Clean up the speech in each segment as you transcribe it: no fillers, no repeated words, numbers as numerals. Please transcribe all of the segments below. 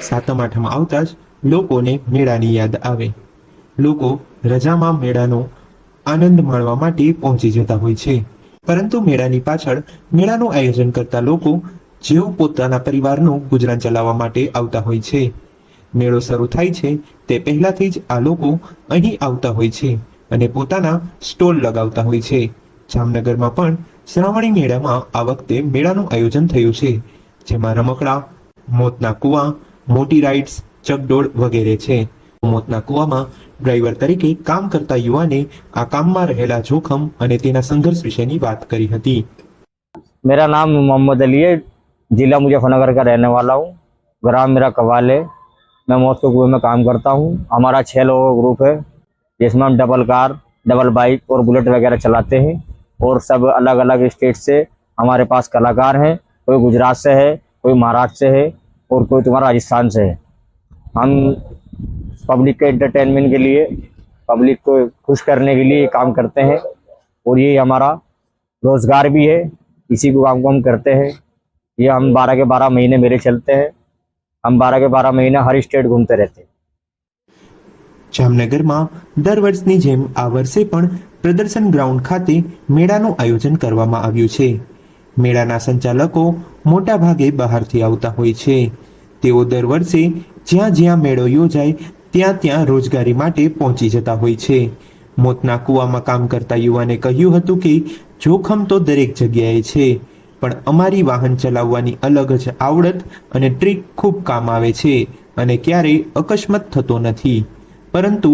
સાતમ આઠમ આવતા જ લોકોને મેળાની યાદ આવે. લોકો રજામાં મેળાનો આનંદ માણવા માટે પહોંચી જતા હોય છે. પરંતુ મેળાની પાછળ મેળાનું આયોજન કરતા લોકો જેઓ પોતાના પરિવારનું ગુજરાન ચલાવવા માટે આવતા હોય છે. મેળો શરૂ થાય છે તે પહેલાથી જ આ લોકો અહીં આવતા હોય છે અને પોતાના સ્ટોલ લગાવતા હોય છે. જામનગરમાં પણ શ્રાવણી મેળામાં આ વખતે મેળાનું આયોજન થયું છે, જેમાં રમકડા, મોતના કુવા, મોટી રાઇડ્સ, ચકડોળ વગેરે છે. મોતના કુવામાં ડ્રાઈવર તરીકે કામ કરતા યુવાને આ કામમાં રહેલા જોખમ અને તેના સંઘર્ષ વિશેની વાત કરી હતી. मेरा नाम मोहम्मद अली है, जिला मुजफ्फरनगर का रहने वाला हूँ। ग्राम मेरा कवाल है। मैं मौत के कुएं में काम करता हूँ। हमारा 6 लोगों का ग्रुप है, जिसमें हम डबल कार, डबल बाइक और बुलेट वगैरह चलाते हैं और सब अलग अलग स्टेट से हमारे पास कलाकार हैं। कोई गुजरात से है, कोई महाराष्ट्र से है और कोई तुम्हारा राजस्थान से है। हम पब्लिक के एंटरटेनमेंट के लिए, पब्लिक को खुश करने के लिए काम करते हैं और ये हमारा रोजगार भी है। इसी को काम को हम करते हैं। ये हम 12 के 12 महीने मेरे चलते हैं। हम 12 के 12 महीने हर स्टेट घूमते रहते हैं। જામનગરમાં દર વર્ષની જેમ આ વર્ષે પણ પ્રદર્શન ગ્રાઉન્ડ ખાતે મેળાનું આયોજન કરવામાં આવ્યું છે. મેળાના સંચાલકો મોટા ભાગે બહારથી આવતા હોય છે. તેઓ દર વર્ષે જ્યાં જ્યાં મેળો યોજાય ત્યાં ત્યાં રોજગારી માટે પહોંચી જતા હોય છે. મોતના કુવામાં કામ કરતા યુવાને કહ્યું હતું કે જોખમ તો દરેક જગ્યાએ છે, પણ અમારી વાહન ચલાવવાની અલગ જ આવડત અને ટ્રીક ખૂબ કામ આવે છે અને ક્યારેય અકસ્માત થતો નથી. પરંતુ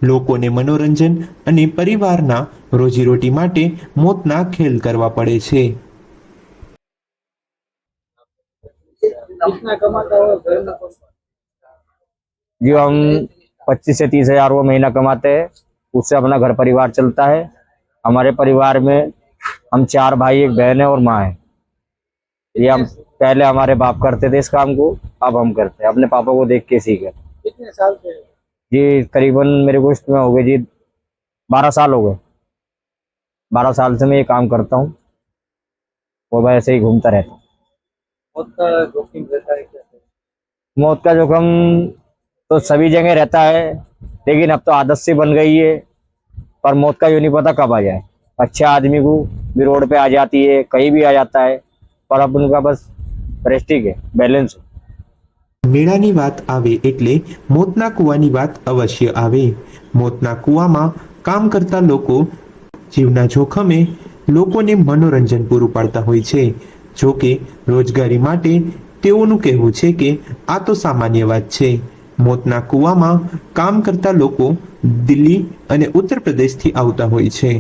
લોકોને મનોરંજન અને પરિવારના રોજીરોટી માટે મોતના ખેલ કરવા પડે છે. कितना कमाता हो घर में? जो हम 25 से 30 हजार वो महीना कमाते हैं, उससे अपना घर परिवार चलता है। हमारे परिवार में हम 4 भाई, एक बहन है और माँ है। ये हम पहले हमारे बाप करते थे इस काम को, अब हम करते हैं। अपने पापा को देख के सीखे। कितने साल से? जी करीबन मेरे को इसमें हो गए जी 12 साल हो गए। 12 साल से मैं ये काम करता हूँ और मैं ऐसे ही घूमता रहता हूँ। मौत का जोखिम रहता है क्या? मौत का जोखम तो सभी जगह रहता है, लेकिन अब तो आदत सी बन गई है। पर मौत का यूँ नहीं पता कब आ जाए। अच्छा आदमी को भी रोड पे आ जाती है, कहीं भी आ जाता है, पर अब उनका बस रेस्टिक है, बैलेंस है। મેળાની વાત આવે એટલે મોતના કુવાની વાત અવશ્ય આવે. મોતના કુવામાં કામ કરતા લોકો જીવના જોખમે લોકોને મનોરંજન પૂરું પાડતા હોય છે. જો કે રોજગારી માટે તેઓનું કહેવું છે કે આ તો સામાન્ય વાત છે. મોતના કુવામાં કામ કરતા લોકો દિલ્હી અને ઉત્તર પ્રદેશથી આવતા હોય છે.